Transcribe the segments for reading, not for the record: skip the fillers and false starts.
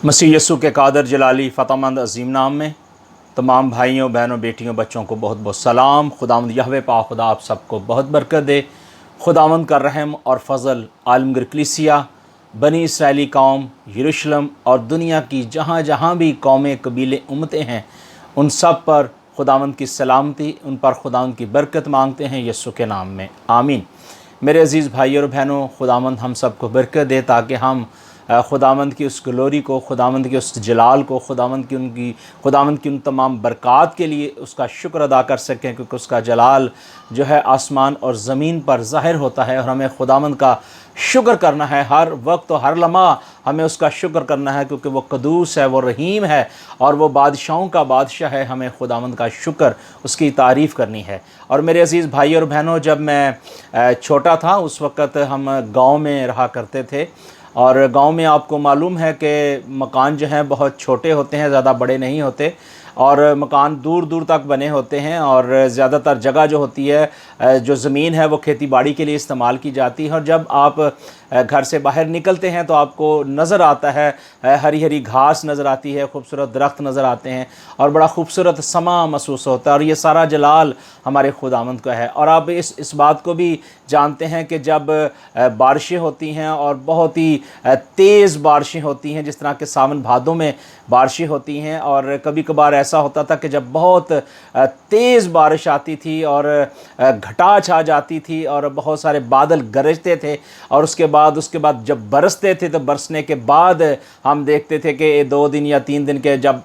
मसीह यस्सु के कादर जलाली फ़तहमंद अज़ीम नाम में तमाम भाइयों बहनों बेटियों बच्चों को बहुत बहुत सलाम। खुदावंद यहवे पाक खुदा आप सबको बहुत बरकत दे। खुदावंद का रहम और फ़ज़ल आलमगीर कलीसिया, बनी इसराइली कौम, यरूशलेम और दुनिया की जहाँ जहाँ भी कौमें कबीले उम्मतें हैं उन सब पर खुदावंद की सलामती, उन पर खुदावंद की बरकत मांगते हैं यस्सु के नाम में, आमीन। मेरे अज़ीज़ भाइयों और बहनों, खुदावंद हम सबको बरकत दे ताकि हम खुदावंद की उस ग्लोरी को, खुदावंद के उस जलाल को, खुदावंद की उन तमाम बरक़ात के लिए उसका शुक्र अदा कर सकें, क्योंकि उसका जलाल जो है आसमान और ज़मीन पर ज़ाहिर होता है और हमें खुदावंद का शुक्र करना है। हर वक्त और हर लम्हा हमें उसका शुक्र करना है, क्योंकि वो क़दूस है, वो रहीम है और वो बादशाहों का बादशाह है। हमें खुदावंद का शुक्र, उसकी तारीफ़ करनी है। और मेरे अज़ीज़ भाई और बहनों, जब मैं छोटा था उस वक़्त हम गाँव में रहा करते थे और गांव में आपको मालूम है कि मकान जो हैं बहुत छोटे होते हैं, ज़्यादा बड़े नहीं होते और मकान दूर दूर तक बने होते हैं और ज़्यादातर जगह जो होती है, जो ज़मीन है वो खेती बाड़ी के लिए इस्तेमाल की जाती है। और जब आप घर से बाहर निकलते हैं तो आपको नज़र आता है, हरी हरी घास नज़र आती है, खूबसूरत दरख्त नज़र आते हैं और बड़ा खूबसूरत समा महसूस होता है और ये सारा जलाल हमारे खुदावंद का है। और आप इस बात को भी जानते हैं कि जब बारिशें होती हैं और बहुत ही तेज़ बारिशें होती हैं, जिस तरह के सावन भादों में बारिशें होती हैं, और कभी कभार ऐसा होता था कि जब बहुत तेज़ बारिश आती थी और घटा छा जाती थी और बहुत सारे बादल गरजते थे और उसके बाद जब बरसते थे तो बरसने के बाद हम देखते थे कि 2 दिन या 3 दिन के जब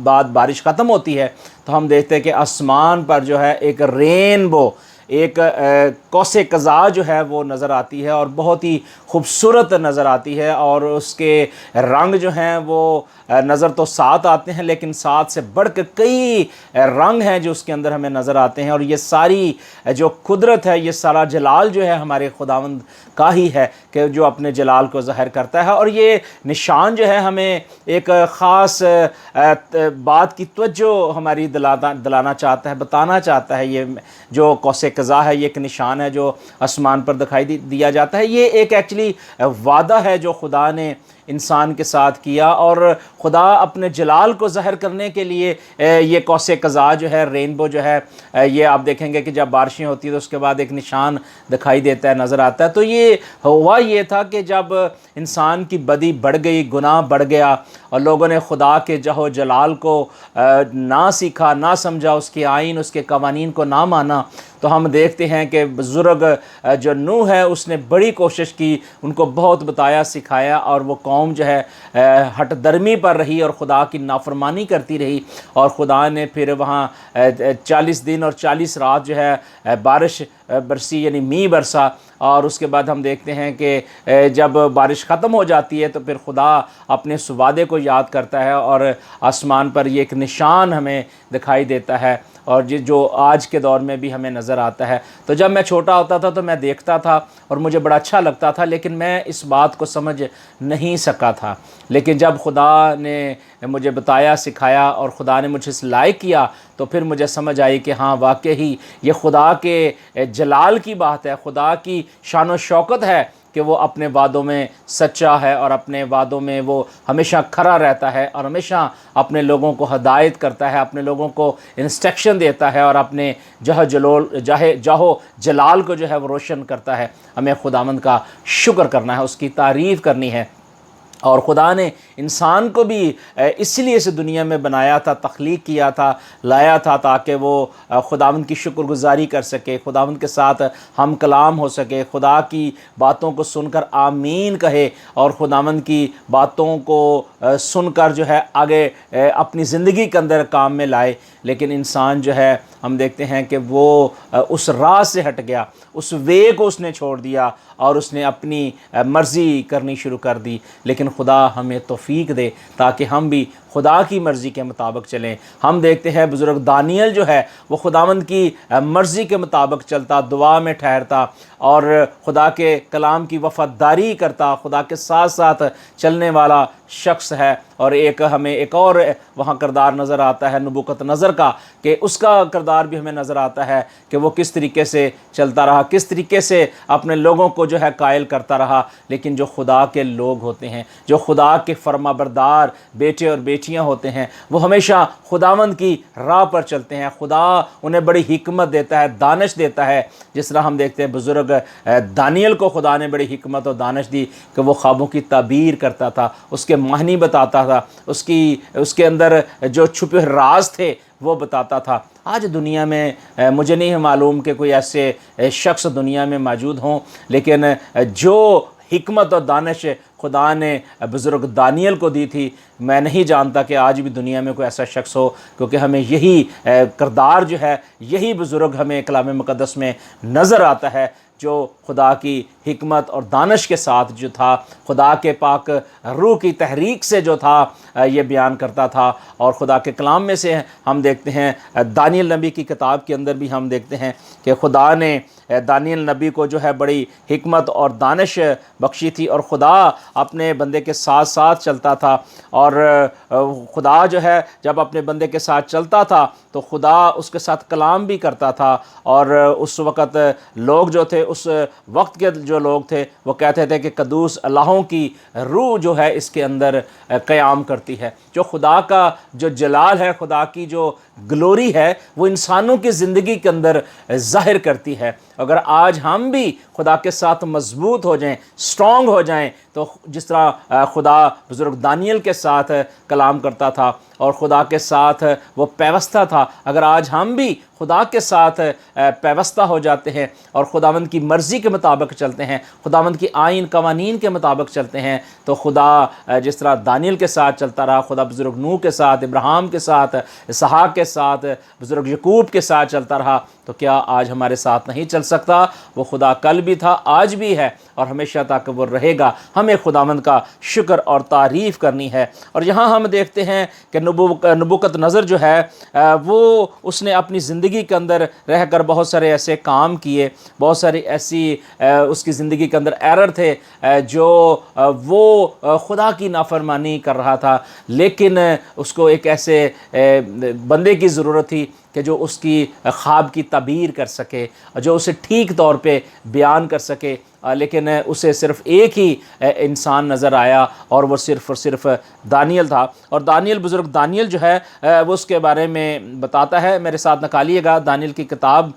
बाद बारिश ख़त्म होती है तो हम देखते हैं कि आसमान पर जो है एक रेनबो, एक कौसे कज़ा जो है वो नज़र आती है और बहुत ही खूबसूरत नज़र आती है। और उसके रंग जो हैं वो नज़र तो 7 आते हैं, लेकिन 7 से बढ़कर कई रंग हैं जो उसके अंदर हमें नज़र आते हैं। और ये सारी जो कुदरत है, ये सारा जलाल जो है हमारे खुदावंद का ही है कि जो अपने जलाल को ज़ाहिर करता है। और ये निशान जो है हमें एक ख़ास बात की तवज्जो हमारी दिलाना चाहता है, बताना चाहता है। ये जो कौसे कज़ा है, ये एक निशान है जो आसमान पर दिखाई दिया जाता है। ये एक एक्चुअली वादा है जो खुदा ने इंसान के साथ किया और खुदा अपने जलाल को ज़ाहिर करने के लिए ये कौसे कज़ा जो है, रेनबो जो है, ये आप देखेंगे कि जब बारिशें होती है तो उसके बाद एक निशान दिखाई देता है, नज़र आता है। तो ये हुआ ये था कि जब इंसान की बदी बढ़ गई, गुनाह बढ़ गया और लोगों ने खुदा के जहो जलाल को ना सीखा, ना समझा, उसके आइन, उसके कवानीन को ना माना, तो हम देखते हैं कि बुज़ुर्ग जो नूह है उसने बड़ी कोशिश की, उनको बहुत बताया सिखाया और वो कौम जो है हट दर्मी पर रही और खुदा की नाफरमानी करती रही। और खुदा ने फिर वहाँ 40 दिन और 40 रात जो है बारिश बरसी, यानी मींह बरसा। और उसके बाद हम देखते हैं कि जब बारिश ख़त्म हो जाती है तो फिर खुदा अपने उस वादे को याद करता है और आसमान पर ये एक निशान हमें दिखाई देता है और जो आज के दौर में भी हमें नज़र आता है। तो जब मैं छोटा होता था तो मैं देखता था और मुझे बड़ा अच्छा लगता था, लेकिन मैं इस बात को समझ नहीं सका था। लेकिन जब खुदा ने मुझे बताया, सिखाया और खुदा ने मुझे इस लायक किया तो फिर मुझे समझ आई कि हाँ, वाकई ही ये खुदा के जलाल की बात है, खुदा की शान व शौकत है कि वो अपने वादों में सच्चा है और अपने वादों में वो हमेशा खरा रहता है और हमेशा अपने लोगों को हदायत करता है, अपने लोगों को इंस्ट्रक्शन देता है और अपने जाहो जलाल को जो है वो रोशन करता है। हमें खुदावंद का शुक्र करना है, उसकी तारीफ़ करनी है। और खुदा ने इंसान को भी इसलिए इस दुनिया में बनाया था, तख्लीक किया था, लाया था ताकि वो खुदावंद की शुक्रगुजारी कर सके, खुदावंद के साथ हम कलाम हो सके, खुदा की बातों को सुनकर आमीन कहे और खुदावंद की बातों को सुनकर जो है आगे अपनी ज़िंदगी के अंदर काम में लाए। लेकिन इंसान जो है हम देखते हैं कि वो उस राह से हट गया, उस वे को उसने छोड़ दिया और उसने अपनी मर्ज़ी करनी शुरू कर दी। लेकिन खुदा हमें तौफीक दे ताकि हम भी खुदा की मर्ज़ी के मुताबिक चलें। हम देखते हैं बुज़ुर्ग दानियल जो है वो खुदावंद की मर्ज़ी के मुताबिक चलता, दुआ में ठहरता और खुदा के कलाम की वफ़ादारी करता, खुदा के साथ साथ चलने वाला शख्स है। और एक हमें एक और वहाँ किरदार नज़र आता है नबूकत नज़र का, कि उसका किरदार भी हमें नज़र आता है कि वो किस तरीके से चलता रहा, किस तरीके से अपने लोगों को जो है कायल करता रहा। लेकिन जो खुदा के लोग होते हैं, जो खुदा के फरमाबरदार बेटे और बेटियां होते हैं, वो हमेशा खुदावंद की राह पर चलते हैं। खुदा उन्हें बड़ी हिकमत देता है, दानिश देता है। जिस तरह हम देखते हैं बुज़ुर्ग दानियल को खुदा ने बड़ी हिकमत और दानिश दी कि वो ख्वाबों की ताबीर करता था, उसके माहनी बताता था, उसके अंदर जो छुपे राज थे वो बताता था। आज दुनिया में मुझे नहीं मालूम कि कोई ऐसे शख्स दुनिया में मौजूद हों, लेकिन जो हिकमत और दानिश खुदा ने बुज़ुर्ग दानियल को दी थी, मैं नहीं जानता कि आज भी दुनिया में कोई ऐसा शख्स हो, क्योंकि हमें यही किरदार जो है, यही बुज़ुर्ग हमें कलाम मुक़द्दस में नज़र आता है, जो खुदा की हिकमत और दानिश के साथ जो था, खुदा के पाक रूह की तहरीक से जो था ये बयान करता था। और खुदा के कलाम में से हम देखते हैं दानियल नबी की किताब के अंदर भी हम देखते हैं कि खुदा ने दानियल नबी को जो है बड़ी हिकमत और दानिश बख्शी थी, और खुदा अपने बंदे के साथ साथ चलता था। और खुदा जो है जब अपने बंदे के साथ चलता था तो खुदा उसके साथ कलाम भी करता था। और उस वक़्त लोग जो थे, उस वक्त के जो लोग थे, वो कहते थे कि कदूस अल्लाहों की रूह जो है इसके अंदर क़याम करती है। जो खुदा का जो जलाल है, खुदा की जो ग्लोरी है, वो इंसानों की ज़िंदगी के अंदर ज़ाहिर करती है। अगर आज हम भी खुदा के साथ मजबूत हो जाएं, स्ट्रॉन्ग हो जाएं, तो जिस तरह खुदा बुज़ुर्ग दानियल के साथ कलाम करता था और खुदा के साथ वो पैवस्ता था, अगर आज हम भी खुदा के साथ पैवस्ता हो जाते हैं और खुदावंद की मर्ज़ी के मुताबिक चलते हैं, खुदावंद की आइन कवानीन के मुताबिक चलते हैं, तो खुदा जिस तरह दानियल के साथ चलता रहा, खुदा बुज़ुर्ग नूह के साथ, इब्राहिम के साथ, इसहाक के साथ, बुज़ुर्ग यकूब के साथ चलता रहा, तो क्या आज हमारे साथ नहीं चल सकता? वो खुदा कल भी था, आज भी है और हमेशा तक वो रहेगा। हमें खुदावंद का शुक्र और तारीफ़ करनी है। और यहाँ हम देखते हैं कि नबूकत नज़र जो है वो उसने अपनी ज़िंदगी के अंदर रहकर बहुत सारे ऐसे काम किए, बहुत सारी ऐसी उसकी ज़िंदगी के अंदर एरर थे जो वो खुदा की नाफरमानी कर रहा था, लेकिन उसको एक ऐसे बंदे की ज़रूरत थी कि जो उसकी ख्वाब की ताबीर कर सके, जो उसे ठीक तौर पे बयान कर सके। लेकिन उसे सिर्फ़ एक ही इंसान नज़र आया और वो सिर्फ़ और सिर्फ दानियल था। और दानियल, बुज़ुर्ग दानियल जो है वो उसके बारे में बताता है। मेरे साथ निकालिएगा दानियल की किताब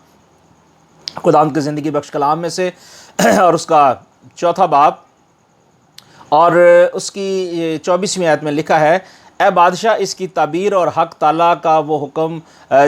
खुदावंद की ज़िंदगी बख्श कलाम में से और उसका 4 बाब और उसकी 24वीं आयत में लिखा है, ए बादशाह, इसकी ताबीर और हक़ ताला का वो हुक्म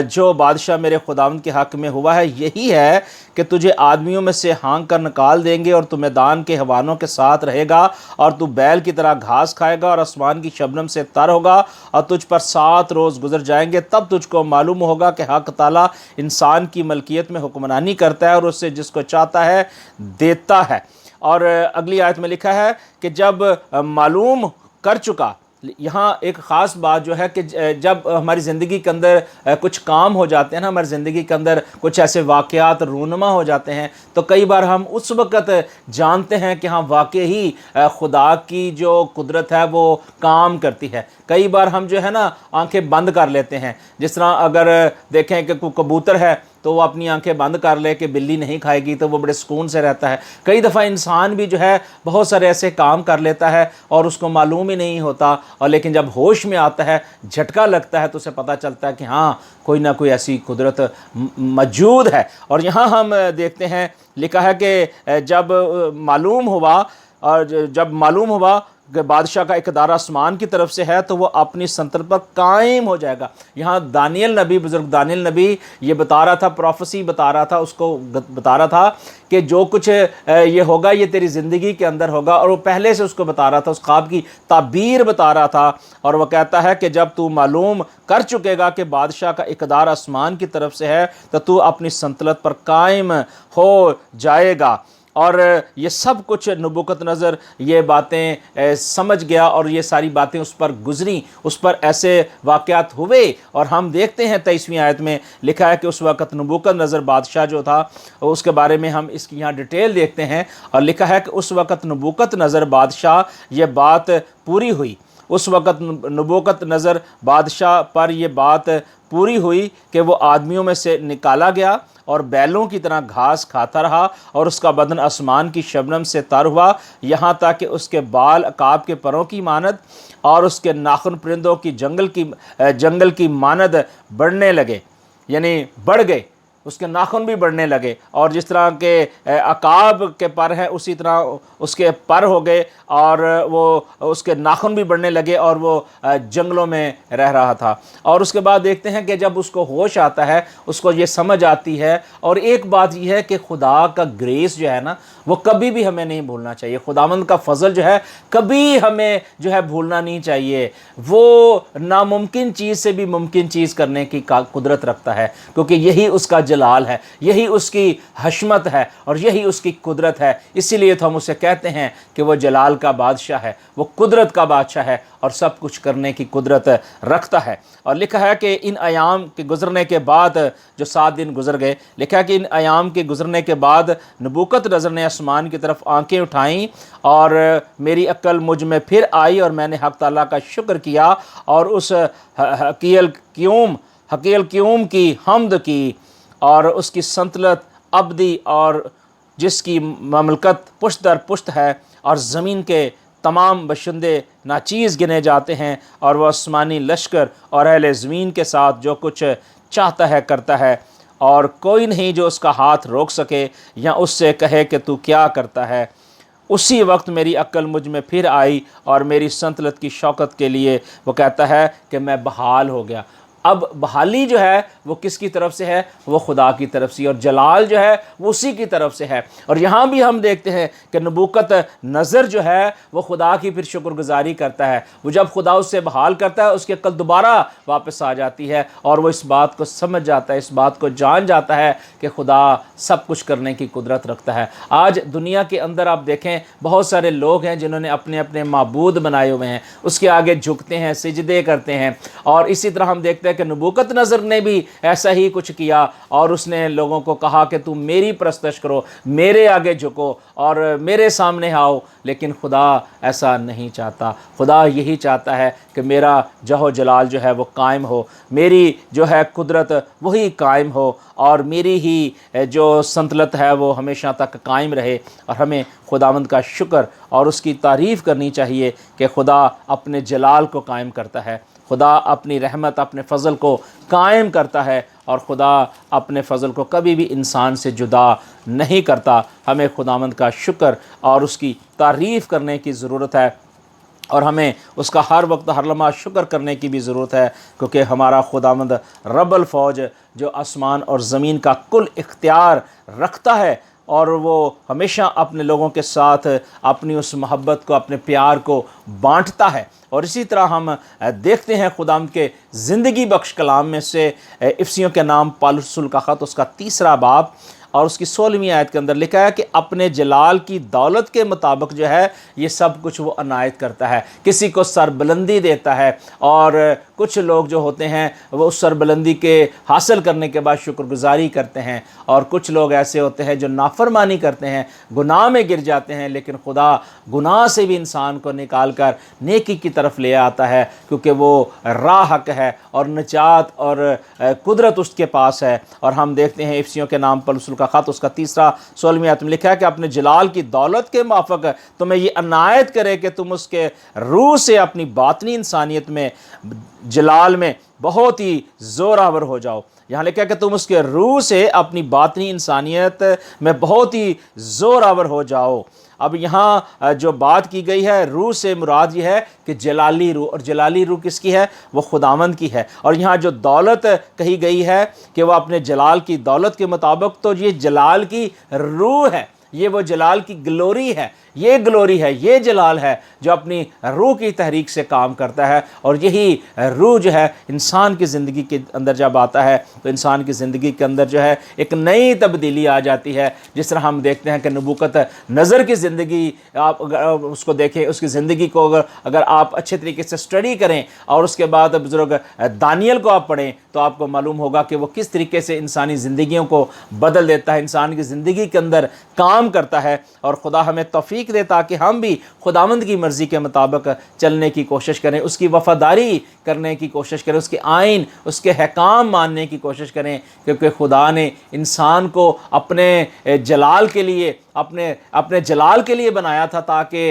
जो बादशाह मेरे खुदावंद के हक़ में हुआ है यही है कि तुझे आदमियों में से हाँक कर निकाल देंगे और तू मैदान के हवानों के साथ रहेगा और तू बैल की तरह घास खाएगा और आसमान की शबनम से तर होगा और तुझ पर 7 रोज़ गुजर जाएंगे। तब तुझको मालूम होगा कि हक़ ताला इंसान की मलकियत में हुक्मरानी करता है और उससे जिसको चाहता है देता है। और अगली आयत में लिखा है कि जब मालूम कर चुका, यहाँ एक ख़ास बात जो है कि जब हमारी ज़िंदगी के अंदर कुछ काम हो जाते हैं ना, हमारी ज़िंदगी के अंदर कुछ ऐसे वाक़यात रूनमा हो जाते हैं, तो कई बार हम उस वक़्त जानते हैं कि हाँ वाकई ही खुदा की जो कुदरत है वो काम करती है। कई बार हम जो है ना आंखें बंद कर लेते हैं। जिस तरह अगर देखें कि कोई कबूतर है तो वो अपनी आंखें बंद कर ले कि बिल्ली नहीं खाएगी, तो वो बड़े सुकून से रहता है। कई दफ़ा इंसान भी जो है बहुत सारे ऐसे काम कर लेता है और उसको मालूम ही नहीं होता, और लेकिन जब होश में आता है, झटका लगता है, तो उसे पता चलता है कि हाँ कोई ना कोई ऐसी कुदरत मौजूद है। और यहाँ हम देखते हैं लिखा है कि जब मालूम हुआ कि बादशाह का इक़्तिदार आसमान की तरफ से है तो वो अपनी सल्तनत पर कायम हो जाएगा। यहाँ दानियल नबी, बुज़ुर्ग दानियल नबी ये बता रहा था, प्रोफेसी बता रहा था, उसको बता रहा था कि जो कुछ ये होगा ये तेरी ज़िंदगी के अंदर होगा। और वो पहले से उसको बता रहा था, उस ख्वाब की ताबीर बता रहा था। और वह कहता है कि जब तू मालूम कर चुकेगा कि बादशाह का इक़्तिदार आसमान की तरफ से है तो तू अपनी सल्तनत पर कायम हो जाएगा। और ये सब कुछ नबूकत नज़र ये बातें समझ गया और ये सारी बातें उस पर गुज़री, उस पर ऐसे वाक़यात हुए। और हम देखते हैं 23वीं आयत में लिखा है कि उस वक़्त नबूकत नज़र बादशाह जो था उसके बारे में हम इसकी यहाँ डिटेल देखते हैं। और लिखा है कि उस वक़्त नबूकत नज़र बादशाह ये बात पूरी हुई उस वक़्त नबूकत नज़र बादशाह पर ये बात पूरी हुई कि वो आदमियों में से निकाला गया और बैलों की तरह घास खाता रहा, और उसका बदन आसमान की शबनम से तर हुआ, यहाँ तक कि उसके बाल अकाब के परों की मानद और उसके नाखून परिंदों की जंगल की मानद बढ़ने लगे, यानी बढ़ गए, उसके नाखून भी बढ़ने लगे। और जिस तरह के अकाब के पर हैं उसी तरह उसके पर हो गए, और वो उसके नाखून भी बढ़ने लगे, और वो जंगलों में रह रहा था। और उसके बाद देखते हैं कि जब उसको होश आता है, उसको ये समझ आती है। और एक बात यह है कि खुदा का ग्रेस जो है ना, वो कभी भी हमें नहीं भूलना चाहिए। खुदावंद का फजल जो है कभी हमें जो है भूलना नहीं चाहिए। वो नामुमकिन चीज़ से भी मुमकिन चीज़ करने की कुदरत रखता है, क्योंकि यही उसका जलाल है, यही उसकी हशमत है, और यही उसकी कुदरत है। इसीलिए तो हम उसे कहते हैं कि वो जलाल का बादशाह है, वो कुदरत का बादशाह है, और सब कुछ करने की कुदरत रखता है। और लिखा है कि इन अयाम के गुज़रने के बाद, जो 7 दिन गुजर गए, लिखा है कि इन अयाम के गुजरने के बाद नबूकत नज़र ने आसमान की तरफ आंखें उठाईं, और मेरी अक्ल मुझ में फिर आई, और मैंने हक़ ताला का शुक्र किया, और उस हकील क्यूम की हमद की, और उसकी संतलत अबदी, और जिसकी ममलकत पुश्त दर पुश्त है, और ज़मीन के तमाम बशिंदे नाचीज़ गिने जाते हैं, और वह आसमानी लश्कर और अहले ज़मीन के साथ जो कुछ चाहता है करता है, और कोई नहीं जो उसका हाथ रोक सके या उससे कहे कि तू क्या करता है। उसी वक्त मेरी अक्ल मुझ में फिर आई, और मेरी संतलत की शौकत के लिए वो कहता है कि मैं बहाल हो गया। अब बहाली जो है वो किसकी तरफ से है? वो खुदा की तरफ से, और जलाल जो है वो उसी की तरफ से है। और यहाँ भी हम देखते हैं कि नबूकत नज़र जो है वो खुदा की फिर शुक्रगुजारी करता है। वो जब खुदा उससे बहाल करता है, उसकी अक्ल दोबारा वापस आ जाती है, और वो इस बात को समझ जाता है, इस बात को जान जाता है कि खुदा सब कुछ करने की कुदरत रखता है। आज दुनिया के अंदर आप देखें, बहुत सारे लोग हैं जिन्होंने अपने अपने माबूद बनाए हुए हैं, उसके आगे झुकते हैं, सिजदे करते हैं। और इसी तरह हम देखते हैं कि नबूकत नज़र ने भी ऐसा ही कुछ किया, और उसने लोगों को कहा कि तुम मेरी परस्तश करो, मेरे आगे झुको और मेरे सामने आओ। लेकिन खुदा ऐसा नहीं चाहता। खुदा यही चाहता है कि मेरा जहो जलाल जो है वो कायम हो, मेरी जो है कुदरत वही कायम हो, और मेरी ही जो संतलत है वो हमेशा तक कायम रहे। और हमें खुदावंद का शुक्र और उसकी तारीफ़ करनी चाहिए कि खुदा अपने जलाल को कायम करता है, खुदा अपनी रहमत, अपने फ़ज़ल को कायम करता है, और खुदा अपने फ़ज़ल को कभी भी इंसान से जुदा नहीं करता। हमें खुदावंद का शुक्र और उसकी तारीफ़ करने की ज़रूरत है, और हमें उसका हर वक्त हर लम्हा शुक्र करने की भी ज़रूरत है, क्योंकि हमारा खुदावंद रब्बुल फ़ौज जो आसमान और ज़मीन का कुल इख्तियार रखता है, और वो हमेशा अपने लोगों के साथ अपनी उस मोहब्बत को, अपने प्यार को बांटता है। और इसी तरह हम देखते हैं खुदावंद के ज़िंदगी बख्श कलाम में से इफ्सियों के नाम पौलुस का ख़त, उसका 3 बाब और उसकी 16वीं आयत के अंदर लिखा है कि अपने जलाल की दौलत के मुताबिक जो है ये सब कुछ वो अनायत करता है। किसी को सरबुलंदी देता है, और कुछ लोग जो होते हैं वो उस सरबुलंदी के हासिल करने के बाद शुक्रगुजारी करते हैं, और कुछ लोग ऐसे होते हैं जो नाफरमानी करते हैं, गुनाह में गिर जाते हैं। लेकिन खुदा गुनाह से भी इंसान को निकाल कर नेकी की तरफ ले आता है, क्योंकि वो राह हक है और निजात और कुदरत उसके पास है। और हम देखते हैं इफ्सियों के नाम पौलुस का ख़त, उसका 16वीं आयत में लिखा है कि अपने जलाल की दौलत के माफ़क तुम्हें ये अनायत करे कि तुम उसके रूह से अपनी बातनी इंसानियत में, जलाल में बहुत ही ज़ोरावर हो जाओ। यहाँ लिखा है कि तुम उसके रूह से अपनी बातनी इंसानियत में बहुत ही ज़ोरावर हो जाओ। अब यहाँ जो बात की गई है रूह से मुराद ये है कि जलाली रूह, और जलाली रूह किसकी है? वो खुदावंद की है। और यहाँ जो दौलत कही गई है कि वह अपने जलाल की दौलत के मुताबिक, तो ये जलाल की रूह है, ये वो जलाल की ग्लोरी है, ये ग्लोरी है, ये जलाल है जो अपनी रूह की तहरीक से काम करता है। और यही रूह जो है इंसान की ज़िंदगी के अंदर जब आता है तो इंसान की ज़िंदगी के अंदर जो है एक नई तब्दीली आ जाती है। जिस तरह हम देखते हैं कि नबूकत नज़र की ज़िंदगी, आप अगर उसको देखें, उसकी ज़िंदगी को अगर आप अच्छे तरीके से स्टडी करें और उसके बाद बुज़ुर्ग दानियल को आप पढ़ें, तो आपको मालूम होगा कि वो किस तरीके से इंसानी ज़िंदगियों को बदल देता है, इंसान की ज़िंदगी के अंदर काम कयाम करता है और खुदा हमें तौफीक दे ताकि हम भी खुदावंद की मर्ज़ी के मुताबिक चलने की कोशिश करें, उसकी वफ़ादारी करने की कोशिश करें, उसके आइन, उसके अहकाम मानने की कोशिश करें, क्योंकि खुदा ने इंसान को अपने जलाल के लिए अपने जलाल के लिए बनाया था, ताकि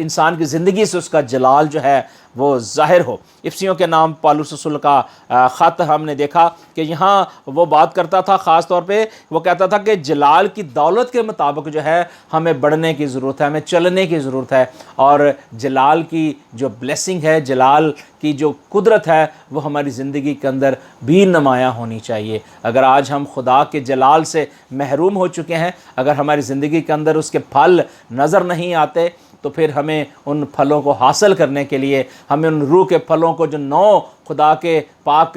इंसान की ज़िंदगी से उसका जलाल जो है वो ज़ाहिर हो। इफ्सियों के नाम पौलुस रसूल का ख़त हमने देखा कि यहाँ वो बात करता था, ख़ास तौर पे वो कहता था कि जलाल की दौलत के मुताबिक जो है हमें बढ़ने की ज़रूरत है, हमें चलने की ज़रूरत है, और जलाल की जो ब्लेसिंग है, जलाल की जो कुदरत है, वो हमारी ज़िंदगी के अंदर भी नुमायाँ होनी चाहिए। अगर आज हम खुदा के जलाल से महरूम हो चुके हैं, अगर हमारी ज़िंदगी के अंदर उसके फल नज़र नहीं आते, तो फिर हमें उन फलों को हासिल करने के लिए, हमें उन रूह के फलों को, जो 9 खुदा के पाक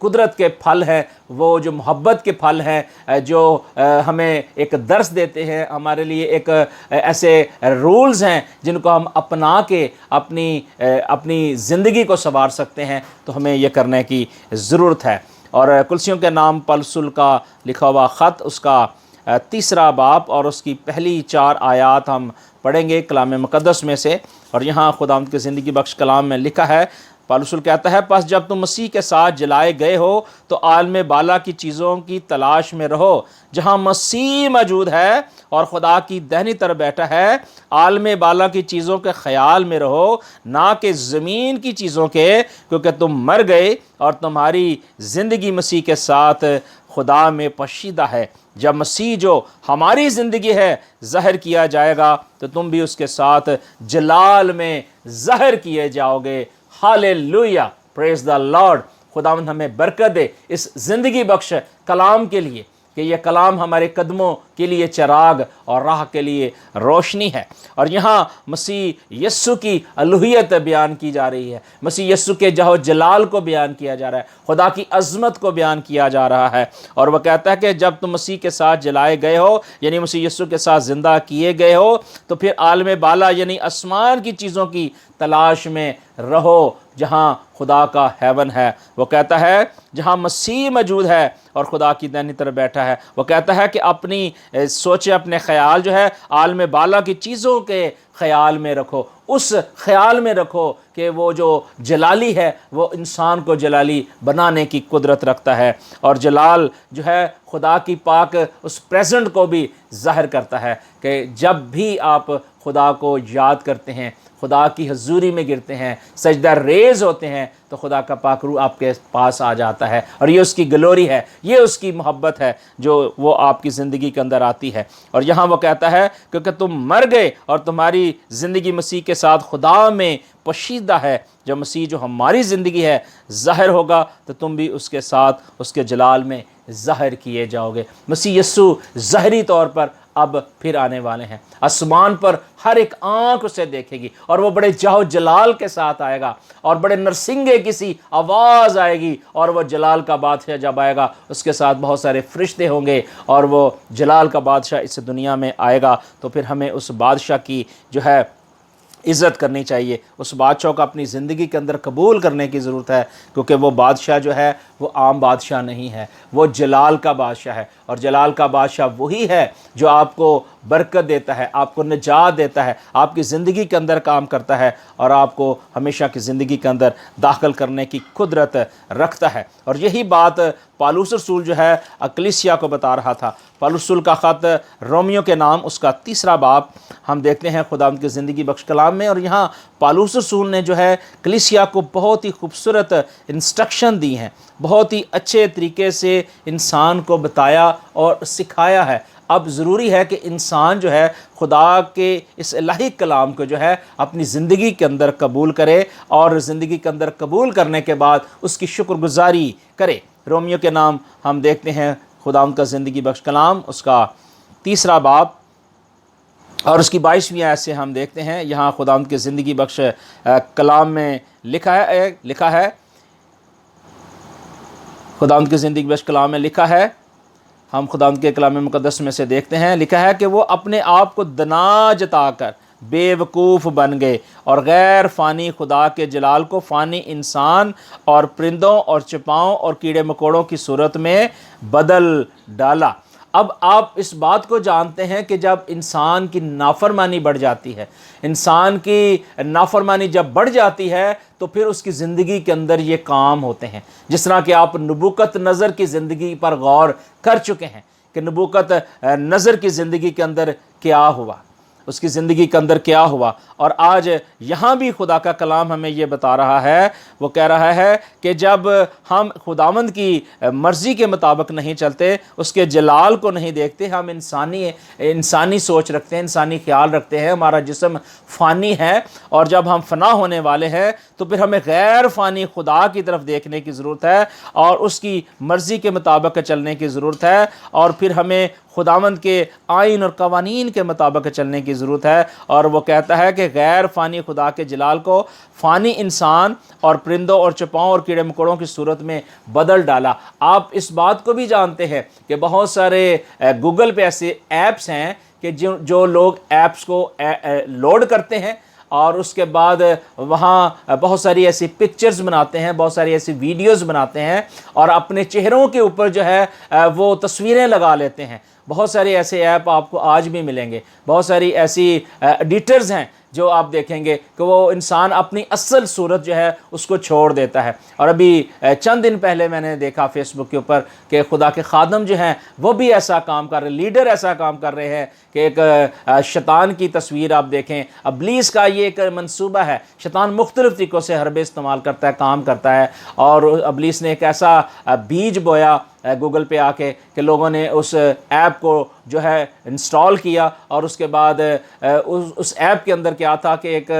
कुदरत के फल हैं, वो जो मोहब्बत के फल हैं, जो हमें एक दर्स देते हैं, हमारे लिए एक ऐसे रूल्स हैं जिनको हम अपना के अपनी ज़िंदगी को संवार सकते हैं, तो हमें ये करने की ज़रूरत है। और कुलसियों के नाम पलसुल का लिखा हुआ ख़त, उसका 3 बाब और उसकी पहली 4 आयात हम पढ़ेंगे कलाम मुक़द्दस में से। और यहाँ खुदावंद के ज़िंदगी बख्श कलाम में लिखा है, पौलुस कहता है, बस जब तुम मसीह के साथ जलाए गए हो तो आलम बाला की चीज़ों की तलाश में रहो, जहाँ मसीह मौजूद है और खुदा की दाहिनी तरफ बैठा है। आलम बाला की चीज़ों के ख्याल में रहो, ना कि ज़मीन की चीज़ों के, क्योंकि तुम मर गए और तुम्हारी ज़िंदगी मसीह के साथ खुदा में पशीदा है। जब मसीह जो हमारी ज़िंदगी है ज़ाहिर किया जाएगा, तो तुम भी उसके साथ जलाल में ज़ाहिर किए जाओगे। Hallelujah, praise the Lord. खुदावंद हमें बरकत दे इस ज़िंदगी बख्श कलाम के लिए, कि यह कलाम हमारे कदमों के लिए चिराग और राह के लिए रोशनी है। और यहाँ मसीह यस्सु की अलूहियत बयान की जा रही है, मसीह यस्सु के जहो जलाल को बयान किया जा रहा है, खुदा की अज़मत को बयान किया जा रहा है। और वह कहता है कि जब तुम मसीह के साथ जलाए गए हो, यानी मसीह यस्सु के साथ ज़िंदा किए गए हो, तो फिर आलम बाला यानी आसमान की चीज़ों की तलाश में रहो, जहाँ खुदा का हेवन है। वो कहता है जहाँ मसीह मौजूद है और खुदा की दाहिनी तरफ बैठा है। वो कहता है कि अपनी सोचे, अपने ख्याल जो है आलम बाला की चीज़ों के ख्याल में रखो, उस ख्याल में रखो कि वो जो जलाली है वो इंसान को जलाली बनाने की कुदरत रखता है। और जलाल जो है खुदा की पाक उस प्रेजेंट को भी ज़ाहिर करता है, कि जब भी आप खुदा को याद करते हैं, खुदा की हजूरी में गिरते हैं, सजदा रेज़ होते हैं, तो खुदा का पाक रूह आपके पास आ जाता है। और ये उसकी ग्लोरी है, ये उसकी मोहब्बत है जो वो आपकी ज़िंदगी के अंदर आती है। और यहाँ वो कहता है क्योंकि तुम मर गए और तुम्हारी ज़िंदगी मसीह के साथ खुदा में पशीदा है। जब मसीह जो हमारी ज़िंदगी है ज़ाहिर होगा, तो तुम भी उसके साथ उसके जलाल में ज़ाहिर किए जाओगे। मसीह यस्सु ज़ाहरी तौर पर अब फिर आने वाले हैं, आसमान पर हर एक आंख उसे देखेगी, और वो बड़े जाहो जलाल के साथ आएगा, और बड़े नरसिंगे किसी आवाज़ आएगी, और वो जलाल का बादशाह जब आएगा उसके साथ बहुत सारे फरिश्ते होंगे, और वो जलाल का बादशाह इस दुनिया में आएगा। तो फिर हमें उस बादशाह की जो है इज़्ज़त करनी चाहिए, उस बादशाह को अपनी ज़िंदगी के अंदर कबूल करने की ज़रूरत है, क्योंकि वो बादशाह जो है वो आम बादशाह नहीं है, वो जलाल का बादशाह है। और जलाल का बादशाह वही है जो आपको बरकत देता है, आपको निजात देता है, आपकी ज़िंदगी के अंदर काम करता है, और आपको हमेशा की ज़िंदगी के अंदर दाखिल करने की कुदरत रखता है। और यही बात पौलुस रसूल जो है कलीसिया को बता रहा था। पौलुस रसूल का ख़त रोमियो के नाम, उसका 3 बाब हम देखते हैं खुदावंद की ज़िंदगी बख्श कलाम में। और यहाँ पौलुस रसूल ने जो है कलीसिया को बहुत ही खूबसूरत इंस्ट्रक्शन दी हैं, बहुत ही अच्छे तरीके से इंसान को बताया और सिखाया है। अब ज़रूरी है कि इंसान जो है खुदा के इस इलाही कलाम को जो है अपनी ज़िंदगी के अंदर कबूल करे, और ज़िंदगी के अंदर कबूल करने के बाद उसकी शुक्रगुजारी करे। रोमियो के नाम हम देखते हैं खुदावंद का ज़िंदगी बख्श कलाम, उसका 3 बाब और उसकी 22वीं आयत से हम देखते हैं। यहाँ खुदावंद के ज़िंदगी बख्श कलाम में लिखा है खुदावंद की ज़िंदगी बख्श कलाम में लिखा है, हम खुदावंद के कलाम मुक़द्दस में से देखते हैं, लिखा है कि वो अपने आप को दना जताकर बेवकूफ़ बन गए और गैर फ़ानी खुदा के जलाल को फ़ानी इंसान और परिंदों और चिपाओं और कीड़े मकोड़ों की सूरत में बदल डाला। اب آپ اس بات کو جانتے ہیں کہ جب انسان کی نافرمانی بڑھ جاتی ہے، انسان کی نافرمانی جب بڑھ جاتی ہے تو پھر اس کی زندگی کے اندر یہ کام ہوتے ہیں، جس طرح کہ آپ نبوکت نظر کی زندگی پر غور کر چکے ہیں کہ نبوکت نظر کی زندگی کے اندر کیا ہوا، اس کی زندگی کے اندر کیا ہوا۔ اور آج یہاں بھی خدا کا کلام ہمیں یہ بتا رہا ہے، وہ کہہ رہا ہے کہ جب ہم خداوند کی مرضی کے مطابق نہیں چلتے، اس کے جلال کو نہیں دیکھتے، ہم انسانی سوچ رکھتے ہیں، انسانی خیال رکھتے ہیں، ہمارا جسم فانی ہے، اور جب ہم فنا ہونے والے ہیں تو پھر ہمیں غیر فانی خدا کی طرف دیکھنے کی ضرورت ہے اور اس کی مرضی کے مطابق چلنے کی ضرورت ہے، اور پھر ہمیں خداوند کے آئین اور قوانین کے مطابق چلنے کی ضرورت ہے۔ اور وہ کہتا ہے کہ غیر فانی خدا کے جلال کو فانی انسان اور پرندوں اور چپاؤں اور کیڑے مکوڑوں کی صورت میں بدل ڈالا۔ آپ اس بات کو بھی جانتے ہیں کہ بہت سارے گوگل پہ ایسے ایپس ہیں کہ جو لوگ ایپس کو لوڈ کرتے ہیں اور اس کے بعد وہاں بہت ساری ایسی پکچرز بناتے ہیں، بہت ساری ایسی ویڈیوز بناتے ہیں اور اپنے چہروں کے اوپر جو ہے وہ تصویریں لگا لیتے ہیں۔ بہت سارے ایسے ایپ آپ کو آج بھی ملیں گے، بہت ساری ایسی ایڈیٹرز ہیں جو آپ دیکھیں گے کہ وہ انسان اپنی اصل صورت جو ہے اس کو چھوڑ دیتا ہے۔ اور ابھی چند دن پہلے میں نے دیکھا فیس بک کے اوپر کہ خدا کے خادم جو ہیں وہ بھی ایسا کام کر رہے ہیں، لیڈر ایسا کام کر رہے ہیں کہ ایک شیطان کی تصویر آپ دیکھیں۔ ابلیس کا یہ ایک منصوبہ ہے، شیطان مختلف طریقوں سے حربے استعمال کرتا ہے، کام کرتا ہے، اور ابلیس نے ایک ایسا بیج بویا گوگل پہ آ کے کہ لوگوں نے اس ایپ کو جو ہے انسٹال کیا، اور اس کے بعد اس ایپ کے اندر کیا تھا کہ ایک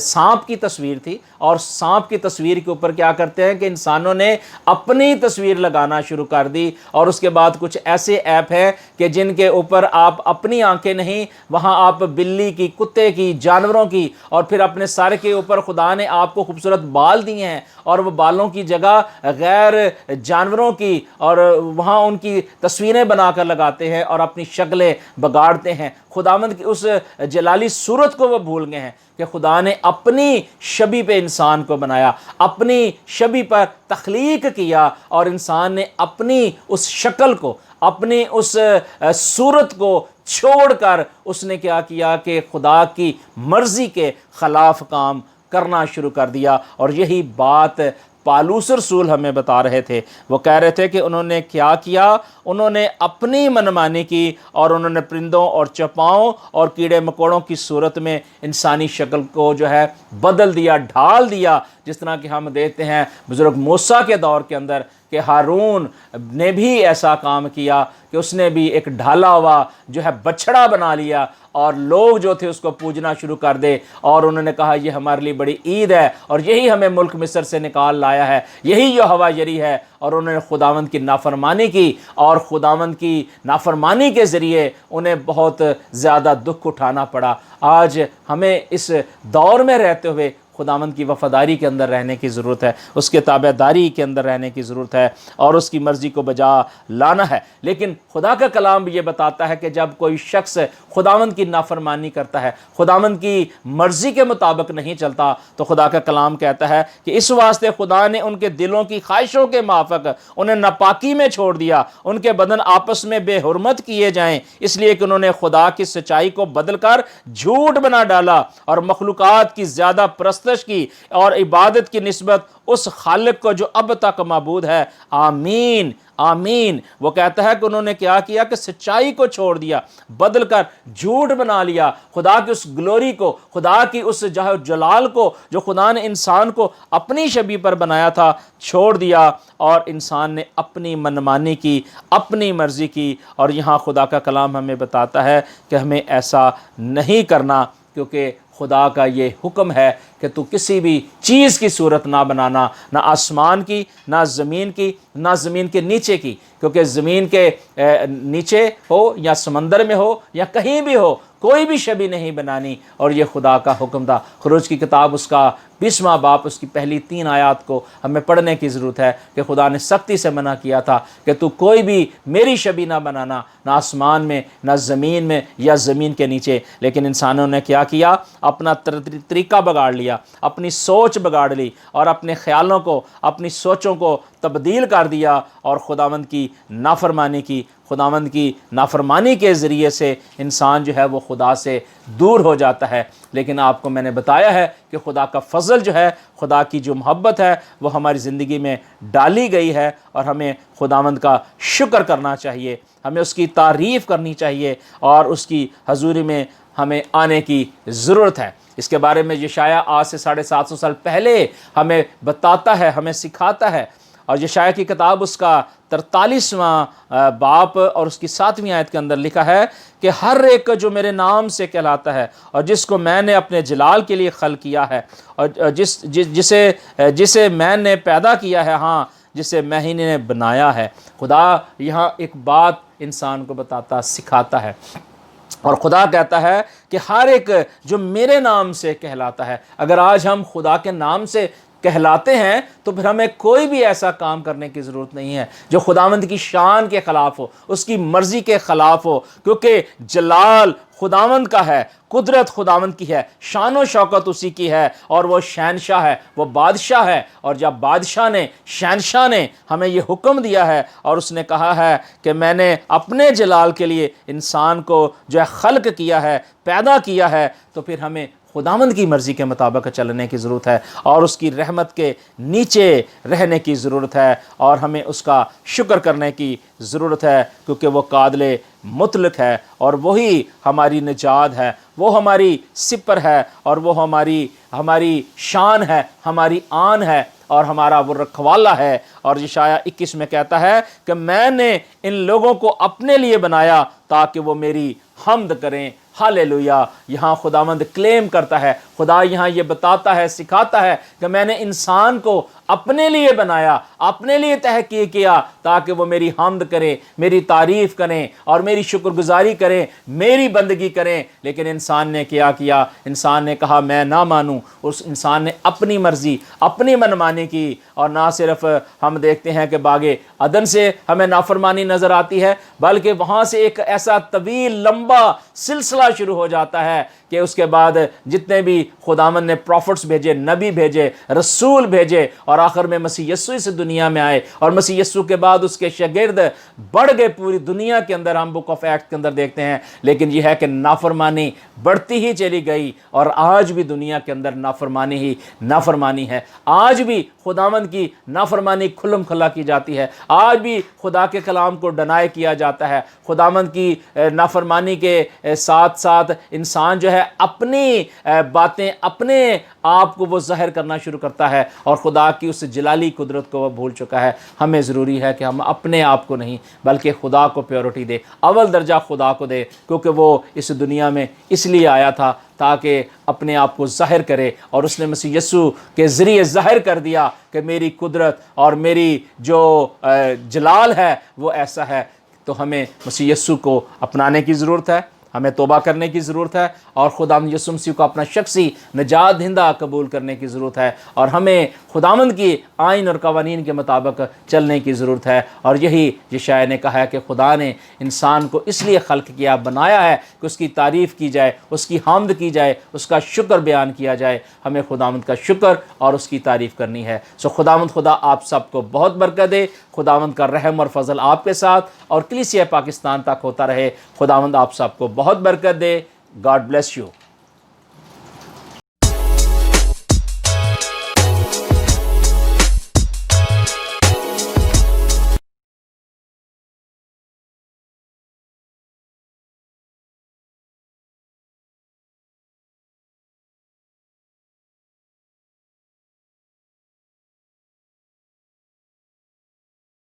سانپ کی تصویر تھی، اور سانپ کی تصویر کے اوپر کیا کرتے ہیں کہ انسانوں نے اپنی تصویر لگانا شروع کر دی، اور اس کے بعد کچھ ایسے ایپ ہیں کہ جن کے اوپر آپ اپنی آنکھیں نہیں، وہاں آپ بلی کی، کتے کی، جانوروں کی، اور پھر اپنے سر کے اوپر خدا نے آپ کو خوبصورت بال دیے ہیں اور وہ بالوں کی جگہ غیر جانوروں کی اور وہاں ان کی تصویریں بنا کر لگاتے ہیں اور اپنی شکلیں بگاڑتے ہیں۔ خداوند کی اس جلالی صورت کو وہ بھول گئے ہیں کہ خدا نے اپنی شبیہ پہ انسان کو بنایا، اپنی شبیہ پر تخلیق کیا، اور انسان نے اپنی اس شکل کو، اپنی اس صورت کو چھوڑ کر اس نے کیا کیا کہ خدا کی مرضی کے خلاف کام کرنا شروع کر دیا۔ اور یہی بات پالوس رسول ہمیں بتا رہے تھے، وہ کہہ رہے تھے کہ انہوں نے کیا کیا، انہوں نے اپنی منمانی کی اور انہوں نے پرندوں اور چپاؤں اور کیڑے مکوڑوں کی صورت میں انسانی شکل کو جو ہے بدل دیا، ڈھال دیا، جس طرح کہ ہم دیکھتے ہیں بزرگ موسیٰ کے دور کے اندر کہ ہارون نے بھی ایسا کام کیا کہ اس نے بھی ایک ڈھالا ہوا جو ہے بچڑا بنا لیا، اور لوگ جو تھے اس کو پوجنا شروع کر دے، اور انہوں نے کہا یہ ہمارے لیے بڑی عید ہے اور یہی ہمیں ملک مصر سے نکال لایا ہے، یہی یہوہ یری ہے، اور انہوں نے خداوند کی نافرمانی کی، اور خداوند کی نافرمانی کے ذریعے انہیں بہت زیادہ دکھ اٹھانا پڑا۔ آج ہمیں اس دور میں رہتے ہوئے خداوند کی وفاداری کے اندر رہنے کی ضرورت ہے، اس کے تابع داری کے اندر رہنے کی ضرورت ہے، اور اس کی مرضی کو بجا لانا ہے۔ لیکن خدا کا کلام بھی یہ بتاتا ہے کہ جب کوئی شخص خداوند کی نافرمانی کرتا ہے، خداوند کی مرضی کے مطابق نہیں چلتا، تو خدا کا کلام کہتا ہے کہ اس واسطے خدا نے ان کے دلوں کی خواہشوں کے موافق انہیں ناپاکی میں چھوڑ دیا، ان کے بدن آپس میں بے حرمت کیے جائیں، اس لیے کہ انہوں نے خدا کی سچائی کو بدل کر جھوٹ بنا ڈالا اور مخلوقات کی زیادہ پرستش کی اور عبادت کی نسبت اس خالق کو جو اب تک معبود ہے۔ آمین آمین۔ وہ کہتا ہے کہ انہوں نے کیا کیا کہ سچائی کو چھوڑ دیا، بدل کر جھوٹ بنا لیا، خدا کی اس گلوری کو، خدا کی اس جلال کو جو خدا نے انسان کو اپنی شبیہ پر بنایا تھا چھوڑ دیا، اور انسان نے اپنی منمانی کی، اپنی مرضی کی۔ اور یہاں خدا کا کلام ہمیں بتاتا ہے کہ ہمیں ایسا نہیں کرنا، کیونکہ خدا کا یہ حکم ہے کہ تو کسی بھی چیز کی صورت نہ بنانا، نہ آسمان کی، نہ زمین کی، نہ زمین کے نیچے کی، کیونکہ زمین کے نیچے ہو یا سمندر میں ہو یا کہیں بھی ہو، کوئی بھی شبیہ نہیں بنانی۔ اور یہ خدا کا حکم تھا۔ خروج کی کتاب اس کا 20واں باب اس کی پہلی 3 آیات کو ہمیں پڑھنے کی ضرورت ہے کہ خدا نے سختی سے منع کیا تھا کہ تو کوئی بھی میری شبیہ نہ بنانا، نہ آسمان میں، نہ زمین میں یا زمین کے نیچے۔ لیکن انسانوں نے کیا کیا؟ اپنا طریقہ بگاڑ لیا، اپنی سوچ بگاڑ لی، اور اپنے خیالوں کو، اپنی سوچوں کو تبدیل کر دیا اور خداوند کی نافرمانی کی۔ خداوند کی نافرمانی کے ذریعے سے انسان جو ہے وہ خدا سے دور ہو جاتا ہے۔ لیکن آپ کو میں نے بتایا ہے کہ خدا کا فضل جو ہے، خدا کی جو محبت ہے وہ ہماری زندگی میں ڈالی گئی ہے، اور ہمیں خداوند کا شکر کرنا چاہیے، ہمیں اس کی تعریف کرنی چاہیے، اور اس کی حضوری میں ہمیں آنے کی ضرورت ہے۔ اس کے بارے میں یشعیاہ آج سے 750 سال پہلے ہمیں بتاتا ہے، ہمیں سکھاتا ہے۔ اور یشعیاہ کی کتاب اس کا 43واں باب اور اس کی 7ویں آیت کے اندر لکھا ہے کہ ہر ایک جو میرے نام سے کہلاتا ہے اور جس کو میں نے اپنے جلال کے لیے خلق کیا ہے، اور جسے میں نے پیدا کیا ہے، ہاں جسے میں ہی نے بنایا ہے۔ خدا یہاں ایک بات انسان کو بتاتا، سکھاتا ہے، اور خدا کہتا ہے کہ ہر ایک جو میرے نام سے کہلاتا ہے۔ اگر آج ہم خدا کے نام سے کہلاتے ہیں تو پھر ہمیں کوئی بھی ایسا کام کرنے کی ضرورت نہیں ہے جو خداوند کی شان کے خلاف ہو، اس کی مرضی کے خلاف ہو، کیونکہ جلال خداوند کا ہے، قدرت خداوند کی ہے، شان و شوکت اسی کی ہے، اور وہ شہنشاہ ہے، وہ بادشاہ ہے۔ اور جب بادشاہ نے، شہنشاہ نے ہمیں یہ حکم دیا ہے اور اس نے کہا ہے کہ میں نے اپنے جلال کے لیے انسان کو جو ہے خلق کیا ہے، پیدا کیا ہے، تو پھر ہمیں خداوند کی مرضی کے مطابق چلنے کی ضرورت ہے، اور اس کی رحمت کے نیچے رہنے کی ضرورت ہے، اور ہمیں اس کا شکر کرنے کی ضرورت ہے، کیونکہ وہ قادر مطلق ہے، اور وہی ہماری نجات ہے، وہ ہماری سپر ہے، اور وہ ہماری شان ہے، ہماری آن ہے، اور ہمارا وہ رکھوالا ہے۔ اور یشعیاہ 21 میں کہتا ہے کہ میں نے ان لوگوں کو اپنے لیے بنایا تاکہ وہ میری حمد کریں۔ ہاللیلویہ! یہاں خداوند کلیم کرتا ہے، خدا یہاں یہ بتاتا ہے، سکھاتا ہے کہ میں نے انسان کو اپنے لیے بنایا، اپنے لیے تحقیق کیا تاکہ وہ میری حمد کریں، میری تعریف کریں اور میری شکر گزاری کریں، میری بندگی کریں۔ لیکن انسان نے کیا کیا؟ انسان نے کہا میں نہ مانوں۔ اس انسان نے اپنی مرضی، اپنی منمانی کی، اور نہ صرف ہم دیکھتے ہیں کہ باغ عدن سے ہمیں نافرمانی نظر آتی ہے، بلکہ وہاں سے ایک ایسا طویل لمبا سلسلہ شروع ہو جاتا ہے کہ اس کے بعد جتنے بھی خداوند نے پروفٹس بھیجے، نبی بھیجے، رسول بھیجے، اور آخر میں مسیح یسوع اس دنیا میں آئے، اور مسیح یسوع کے بعد اس کے شاگرد بڑھ گئے پوری دنیا کے اندر۔ ہم بک آف ایکٹ کے اندر دیکھتے ہیں، لیکن یہ ہے کہ نافرمانی بڑھتی ہی چلی گئی، اور آج بھی دنیا کے اندر نافرمانی ہی نافرمانی ہے۔ آج بھی خداوند کی نافرمانی کھلم کھلا کی جاتی ہے، آج بھی خدا کے کلام کو ڈنائی کیا جاتا ہے۔ خداوند کی نافرمانی کے ساتھ ساتھ انسان جو ہے اپنی باتیں، اپنے آپ کو وہ ظاہر کرنا شروع کرتا ہے، اور خدا کی اس جلالی قدرت کو وہ بھول چکا ہے۔ ہمیں ضروری ہے کہ ہم اپنے آپ کو نہیں بلکہ خدا کو پیورٹی دے، اول درجہ خدا کو دے، کیونکہ وہ اس دنیا میں اس لیے آیا تھا تاکہ اپنے آپ کو ظاہر کرے، اور اس نے مسیح یسوع کے ذریعے ظاہر کر دیا کہ میری قدرت اور میری جو جلال ہے وہ ایسا ہے۔ تو ہمیں مسیح یسوع کو اپنانے کی ضرورت ہے، ہمیں توبہ کرنے کی ضرورت ہے، اور خداوند یسوع مسیح کو اپنا شخصی نجات دہندہ قبول کرنے کی ضرورت ہے، اور ہمیں خداوند کی آئین اور قوانین کے مطابق چلنے کی ضرورت ہے۔ اور یہی یشعیاہ نے کہا ہے کہ خدا نے انسان کو اس لیے خلق کیا، بنایا ہے کہ اس کی تعریف کی جائے، اس کی حمد کی جائے، اس کا شکر بیان کیا جائے۔ ہمیں خداوند کا شکر اور اس کی تعریف کرنی ہے۔ خداوند خدا آپ سب کو بہت برکت دے، خداوند کا رحم اور فضل آپ کے ساتھ اور کلیسیا پاکستان تک ہوتا رہے۔ خداوند آپ سب کو بہت برکت دے۔ God bless you.